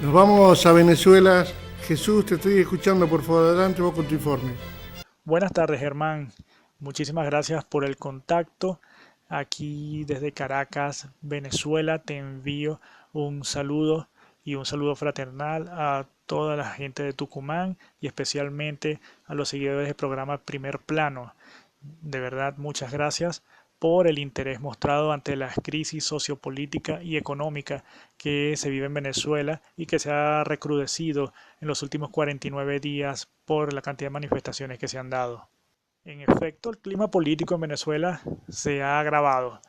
Nos vamos a Venezuela. Jesús, te estoy escuchando, por favor, adelante vos con tu informe. Buenas tardes, Germán. Muchísimas gracias por el contacto. Aquí desde Caracas, Venezuela, te envío un saludo y un saludo fraternal a toda la gente de Tucumán y especialmente a los seguidores del programa Primer Plano. De verdad, muchas gracias por el interés mostrado ante la crisis sociopolítica y económica que se vive en Venezuela y que se ha recrudecido en los últimos 49 días por la cantidad de manifestaciones que se han dado. En efecto, el clima político en Venezuela se ha agravado.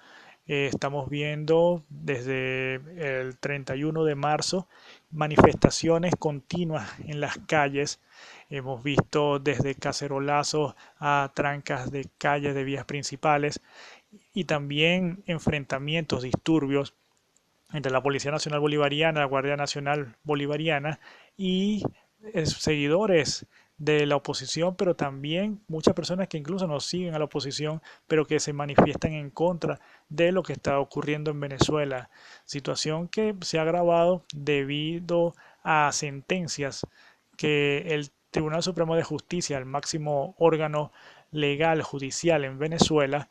Estamos viendo desde el 31 de marzo manifestaciones continuas en las calles. Hemos visto desde cacerolazos a trancas de calles de vías principales y también enfrentamientos, disturbios entre la Policía Nacional Bolivariana, la Guardia Nacional Bolivariana y seguidores de la oposición, pero también muchas personas que incluso no siguen a la oposición, pero que se manifiestan en contra de lo que está ocurriendo en Venezuela. Situación que se ha agravado debido a sentencias que el Tribunal Supremo de Justicia, el máximo órgano legal judicial en Venezuela,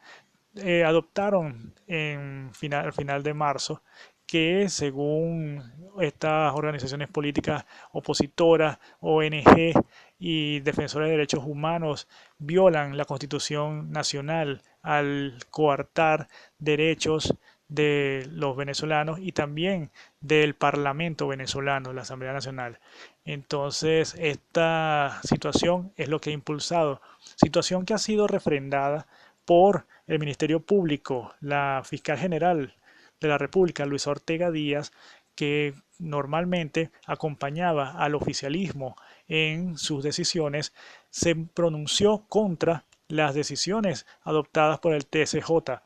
adoptaron al final de marzo que según estas organizaciones políticas opositoras, ONG y defensores de derechos humanos violan la Constitución Nacional al coartar derechos de los venezolanos y también del Parlamento venezolano, la Asamblea Nacional. Entonces, esta situación es lo que ha impulsado, situación que ha sido refrendada por el Ministerio Público, la fiscal general de la República, Luisa Ortega Díaz, que normalmente acompañaba al oficialismo en sus decisiones, se pronunció contra las decisiones adoptadas por el TSJ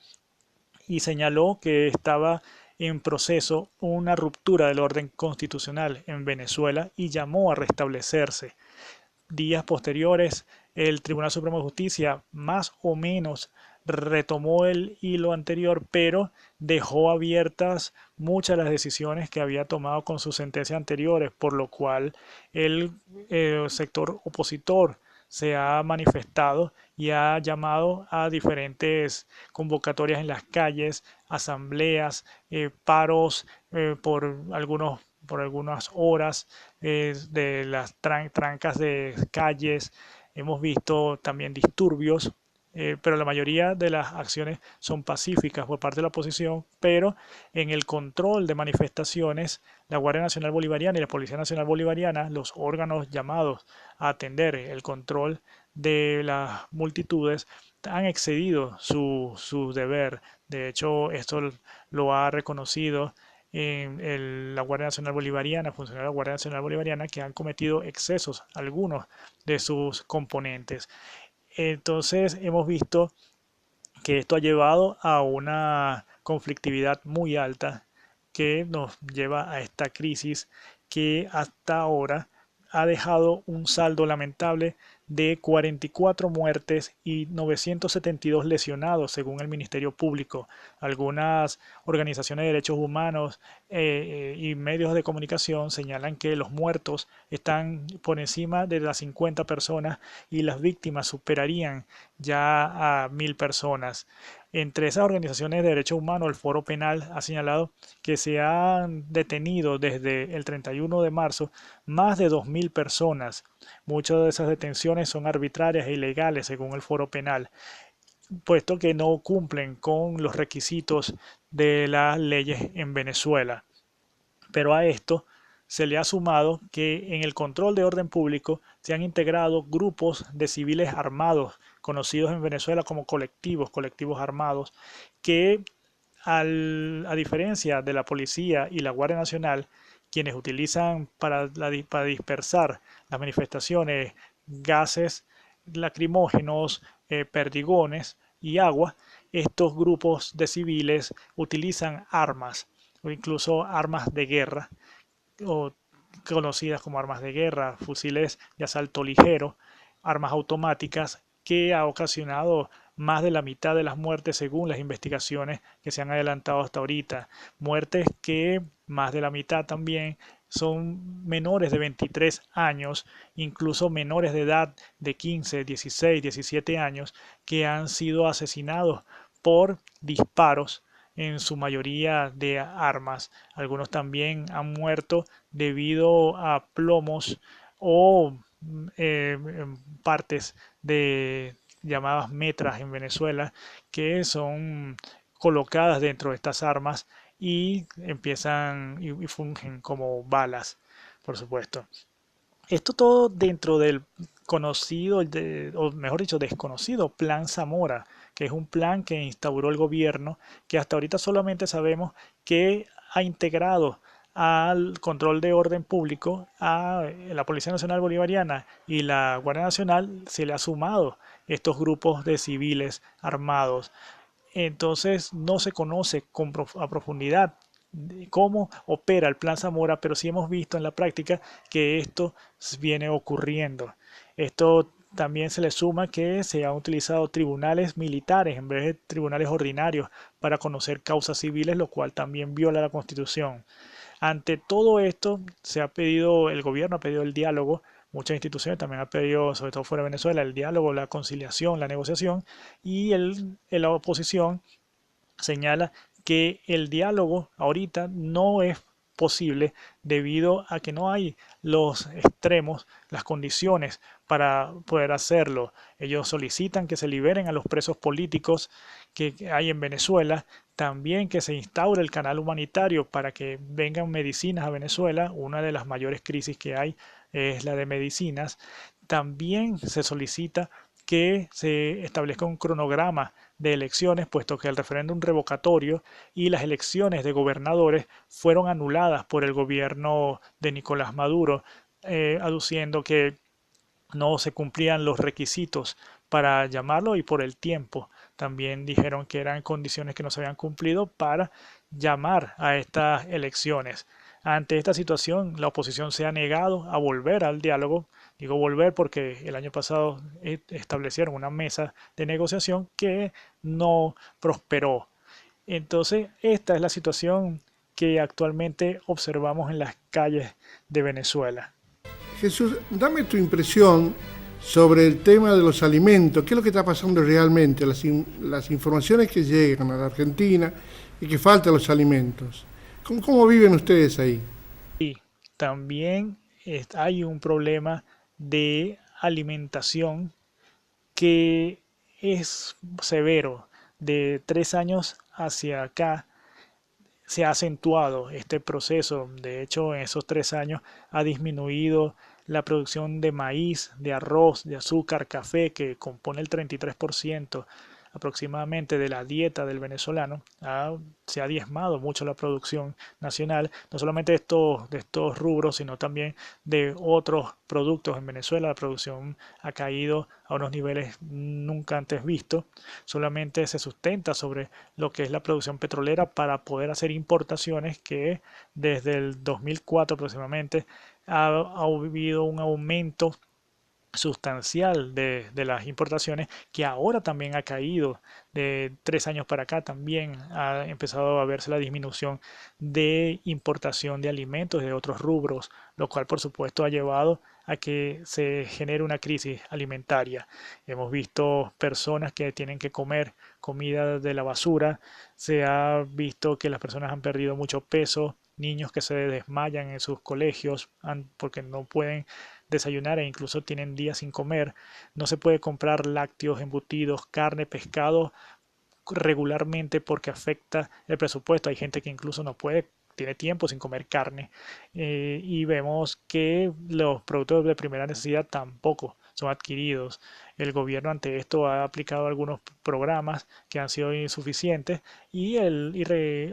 y señaló que estaba en proceso una ruptura del orden constitucional en Venezuela y llamó a restablecerse. Días posteriores, el Tribunal Supremo de Justicia más o menos retomó el hilo anterior, pero dejó abiertas muchas de las decisiones que había tomado con sus sentencias anteriores, por lo cual el sector opositor se ha manifestado y ha llamado a diferentes convocatorias en las calles, asambleas, paros por algunas horas de las trancas de calles. Hemos visto también disturbios, pero la mayoría de las acciones son pacíficas por parte de la oposición, pero en el control de manifestaciones, la Guardia Nacional Bolivariana y la Policía Nacional Bolivariana, los órganos llamados a atender el control de las multitudes, han excedido su deber. De hecho, esto lo ha reconocido la Guardia Nacional Bolivariana, funcionarios de la Guardia Nacional Bolivariana, que han cometido excesos algunos de sus componentes. Entonces hemos visto que esto ha llevado a una conflictividad muy alta que nos lleva a esta crisis que hasta ahora ha dejado un saldo lamentable de 44 muertes y 972 lesionados, según el Ministerio Público. Algunas organizaciones de derechos humanos y medios de comunicación señalan que los muertos están por encima de las 50 personas y las víctimas superarían ya a 1000 personas. Entre esas organizaciones de derechos humanos, el Foro Penal ha señalado que se han detenido desde el 31 de marzo más de 2000 personas. Muchas de esas detenciones son arbitrarias e ilegales, según el Foro Penal, puesto que no cumplen con los requisitos de las leyes en Venezuela. Pero a esto se le ha sumado que en el control de orden público se han integrado grupos de civiles armados, conocidos en Venezuela como colectivos armados, que a diferencia de la policía y la Guardia Nacional, quienes utilizan para dispersar las manifestaciones gases lacrimógenos, perdigones y agua, estos grupos de civiles utilizan armas o incluso armas de guerra o conocidas como armas de guerra, fusiles de asalto ligero, armas automáticas que ha ocasionado más de la mitad de las muertes según las investigaciones que se han adelantado hasta ahorita. Muertes que más de la mitad también son menores de 23 años, incluso menores de edad de 15, 16, 17 años, que han sido asesinados por disparos, en su mayoría de armas. Algunos también han muerto debido a plomos o partes de llamadas metras en Venezuela que son colocadas dentro de estas armas y empiezan y fungen como balas, por supuesto. Esto todo dentro del conocido, o mejor dicho, desconocido Plan Zamora, que es un plan que instauró el gobierno, que hasta ahorita solamente sabemos que ha integrado al control de orden público a la Policía Nacional Bolivariana y la Guardia Nacional. Se le ha sumado estos grupos de civiles armados. Entonces no se conoce a profundidad cómo opera el Plan Zamora, pero sí hemos visto en la práctica que esto viene ocurriendo. Esto también se le suma que se han utilizado tribunales militares en vez de tribunales ordinarios para conocer causas civiles, lo cual también viola la Constitución. Ante todo esto, el gobierno ha pedido el diálogo, muchas instituciones también han pedido, sobre todo fuera de Venezuela, el diálogo, la conciliación, la negociación, y la oposición señala que el diálogo ahorita no es posible debido a que no hay los extremos, las condiciones para poder hacerlo. Ellos solicitan que se liberen a los presos políticos que hay en Venezuela, también que se instaure el canal humanitario para que vengan medicinas a Venezuela. Una de las mayores crisis que hay es la de medicinas. También se solicita que se establezca un cronograma de elecciones, puesto que el referéndum revocatorio y las elecciones de gobernadores fueron anuladas por el gobierno de Nicolás Maduro, aduciendo que no se cumplían los requisitos para llamarlo y por el tiempo. También dijeron que eran condiciones que no se habían cumplido para llamar a estas elecciones. Ante esta situación, la oposición se ha negado a volver al diálogo. Digo volver porque el año pasado establecieron una mesa de negociación que no prosperó. Entonces, esta es la situación que actualmente observamos en las calles de Venezuela. Jesús, dame tu impresión sobre el tema de los alimentos. ¿Qué es lo que está pasando realmente? Las informaciones que llegan a la Argentina y que faltan los alimentos. ¿Cómo viven ustedes ahí? Y también hay un problema de alimentación que es severo. De 3 años hacia acá se ha acentuado este proceso. De hecho, en esos 3 años ha disminuido la producción de maíz, de arroz, de azúcar, café, que compone el 33% aproximadamente de la dieta del venezolano. Se ha diezmado mucho la producción nacional, no solamente de estos rubros, sino también de otros productos en Venezuela. La producción ha caído a unos niveles nunca antes vistos. Solamente se sustenta sobre lo que es la producción petrolera para poder hacer importaciones que desde el 2004 aproximadamente ha habido un aumento sustancial de las importaciones, que ahora también ha caído. De 3 años para acá también ha empezado a verse la disminución de importación de alimentos de otros rubros, lo cual por supuesto ha llevado a que se genere una crisis alimentaria. Hemos visto personas que tienen que comer comida de la basura, se ha visto que las personas han perdido mucho peso, niños que se desmayan en sus colegios porque no pueden desayunar e incluso tienen días sin comer. No se puede comprar lácteos, embutidos, carne, pescado regularmente porque afecta el presupuesto. Hay gente que incluso no puede, tiene tiempo sin comer carne. Y vemos que los productos de primera necesidad tampoco son adquiridos. El gobierno ante esto ha aplicado algunos programas que han sido insuficientes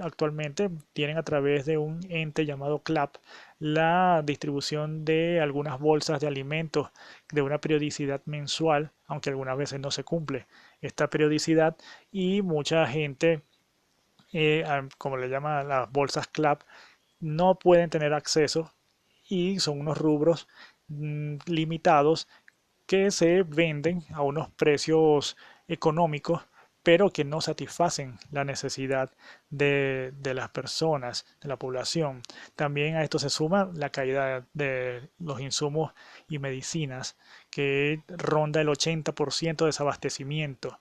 actualmente tienen a través de un ente llamado CLAP la distribución de algunas bolsas de alimentos de una periodicidad mensual, aunque algunas veces no se cumple esta periodicidad, y mucha gente, como le llaman las bolsas CLAP, no pueden tener acceso y son unos rubros limitados que se venden a unos precios económicos, pero que no satisfacen la necesidad de las personas, de la población. También a esto se suma la caída de los insumos y medicinas, que ronda el 80% de desabastecimiento.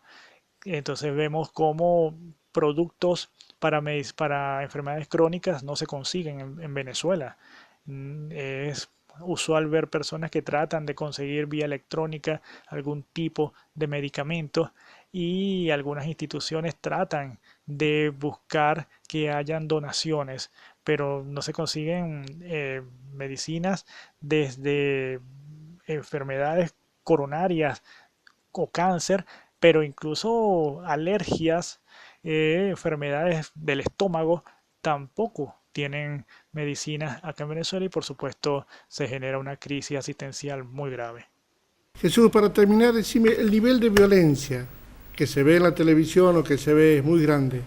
Entonces vemos cómo productos para enfermedades crónicas no se consiguen en Venezuela. Es usual ver personas que tratan de conseguir vía electrónica algún tipo de medicamento, y algunas instituciones tratan de buscar que hayan donaciones, pero no se consiguen medicinas desde enfermedades coronarias o cáncer, pero incluso alergias, enfermedades del estómago, tampoco tienen medicinas acá en Venezuela, y por supuesto se genera una crisis asistencial muy grave. Jesús, para terminar, decime, el nivel de violencia que se ve en la televisión o que se ve es muy grande.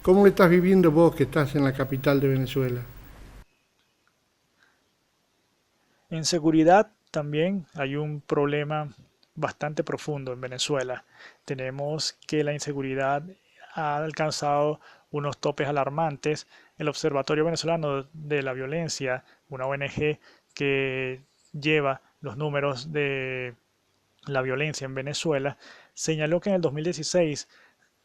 ¿Cómo lo estás viviendo vos que estás en la capital de Venezuela? En seguridad también hay un problema bastante profundo en Venezuela. Tenemos que la inseguridad ha alcanzado unos topes alarmantes. El Observatorio Venezolano de la Violencia, una ONG que lleva los números de la violencia en Venezuela, señaló que en el 2016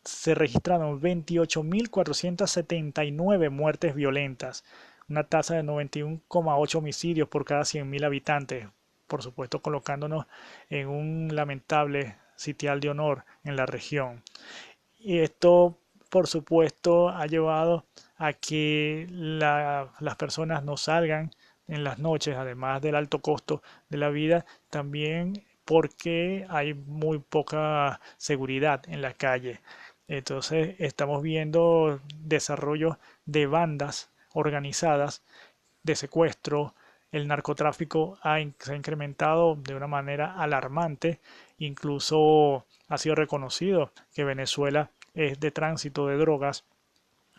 se registraron 28.479 muertes violentas, una tasa de 91,8 homicidios por cada 100.000 habitantes, por supuesto colocándonos en un lamentable sitial de honor en la región. Y esto, por supuesto, ha llevado a que las personas no salgan en las noches, además del alto costo de la vida, también porque hay muy poca seguridad en la calle. Entonces estamos viendo desarrollo de bandas organizadas de secuestro. El narcotráfico se ha incrementado de una manera alarmante. Incluso ha sido reconocido que Venezuela es de tránsito de drogas,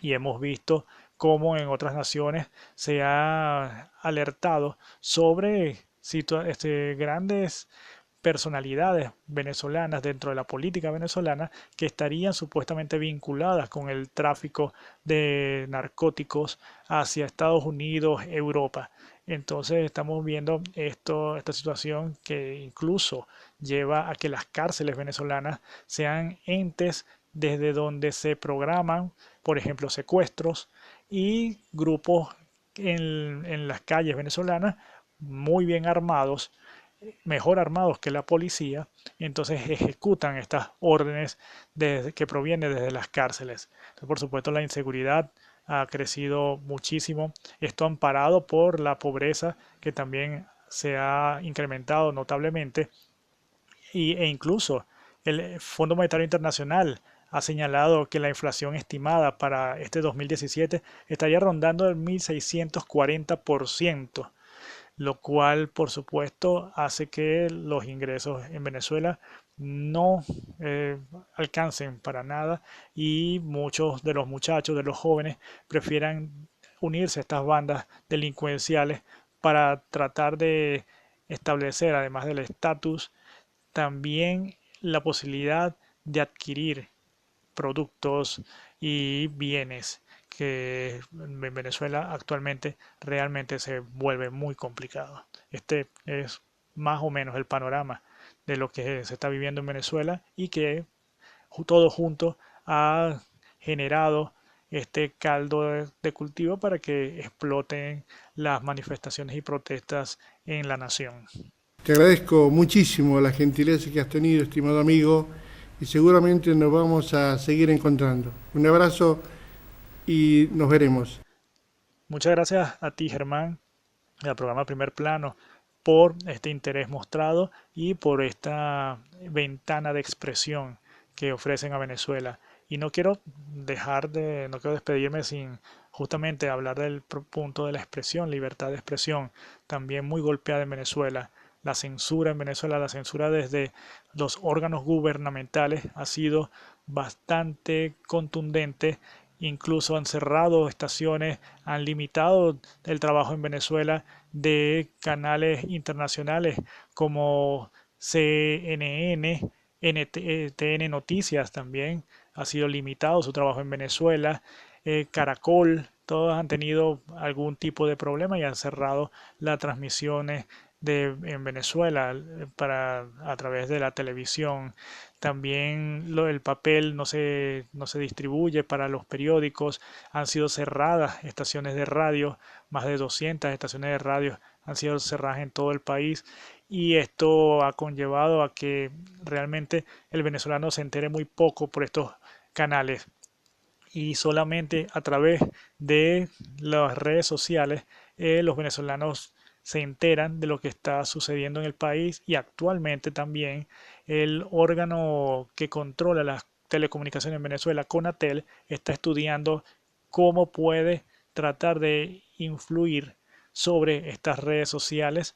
y hemos visto cómo en otras naciones se ha alertado sobre grandes personalidades venezolanas dentro de la política venezolana que estarían supuestamente vinculadas con el tráfico de narcóticos hacia Estados Unidos, Europa. Entonces estamos viendo esta situación que incluso lleva a que las cárceles venezolanas sean entes desde donde se programan, por ejemplo, secuestros, y grupos en las calles venezolanas muy bien armados, mejor armados que la policía, entonces ejecutan estas órdenes que provienen desde las cárceles. Entonces, por supuesto, la inseguridad ha crecido muchísimo, esto amparado por la pobreza, que también se ha incrementado notablemente, e incluso el Fondo Monetario Internacional ha señalado que la inflación estimada para este 2017 estaría rondando el 1.640%, lo cual por supuesto hace que los ingresos en Venezuela no alcancen para nada, y muchos de los muchachos, de los jóvenes, prefieran unirse a estas bandas delincuenciales para tratar de establecer, además del estatus, también la posibilidad de adquirir productos y bienes, que en Venezuela actualmente realmente se vuelve muy complicado. Este es más o menos el panorama de lo que se está viviendo en Venezuela, y que todo junto ha generado este caldo de cultivo para que exploten las manifestaciones y protestas en la nación. Te agradezco muchísimo la gentileza que has tenido, estimado amigo, y seguramente nos vamos a seguir encontrando. Un abrazo y nos veremos. Muchas gracias a ti, Germán, al programa Primer Plano, por este interés mostrado y por esta ventana de expresión que ofrecen a Venezuela. Y no quiero despedirme sin justamente hablar del punto de la expresión, libertad de expresión, también muy golpeada en Venezuela. La censura en Venezuela, la censura desde los órganos gubernamentales ha sido bastante contundente. Incluso han cerrado estaciones, han limitado el trabajo en Venezuela de canales internacionales como CNN, NTN Noticias también ha sido limitado su trabajo en Venezuela. Caracol, todos han tenido algún tipo de problema y han cerrado las transmisiones en Venezuela a través de la televisión. También el papel no se distribuye para los periódicos. Han sido cerradas estaciones de radio, más de 200 estaciones de radio han sido cerradas en todo el país, y esto ha conllevado a que realmente el venezolano se entere muy poco por estos canales, y solamente a través de las redes sociales los venezolanos se enteran de lo que está sucediendo en el país. Y actualmente también el órgano que controla las telecomunicaciones en Venezuela, Conatel, está estudiando cómo puede tratar de influir sobre estas redes sociales,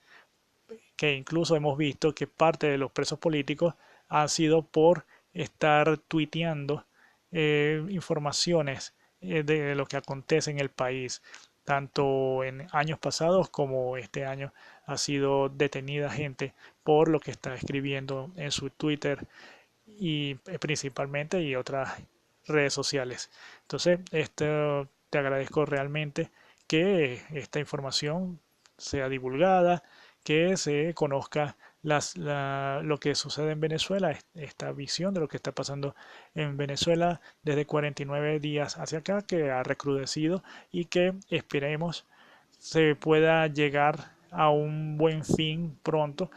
que incluso hemos visto que parte de los presos políticos han sido por estar tuiteando informaciones de lo que acontece en el país. Tanto en años pasados como este año ha sido detenida gente por lo que está escribiendo en su Twitter y principalmente, y otras redes sociales. Entonces, esto te agradezco realmente que esta información sea divulgada, que se conozca lo que sucede en Venezuela, esta visión de lo que está pasando en Venezuela desde 49 días hacia acá, que ha recrudecido y que esperemos se pueda llegar a un buen fin pronto,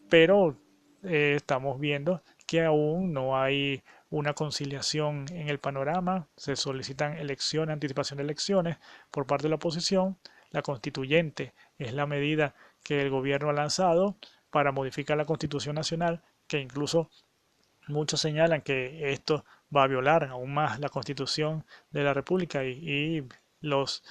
pero estamos viendo que aún no hay una conciliación en el panorama. Se solicitan elecciones, anticipación de elecciones por parte de la oposición. La constituyente es la medida que el gobierno ha lanzado para modificar la Constitución Nacional, que incluso muchos señalan que esto va a violar aún más la Constitución de la República y los,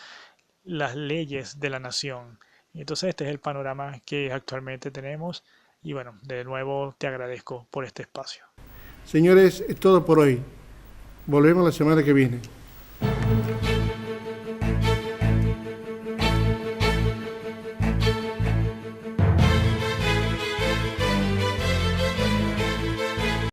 las leyes de la nación. Entonces este es el panorama que actualmente tenemos, y bueno, de nuevo te agradezco por este espacio. Señores, es todo por hoy. Volvemos la semana que viene.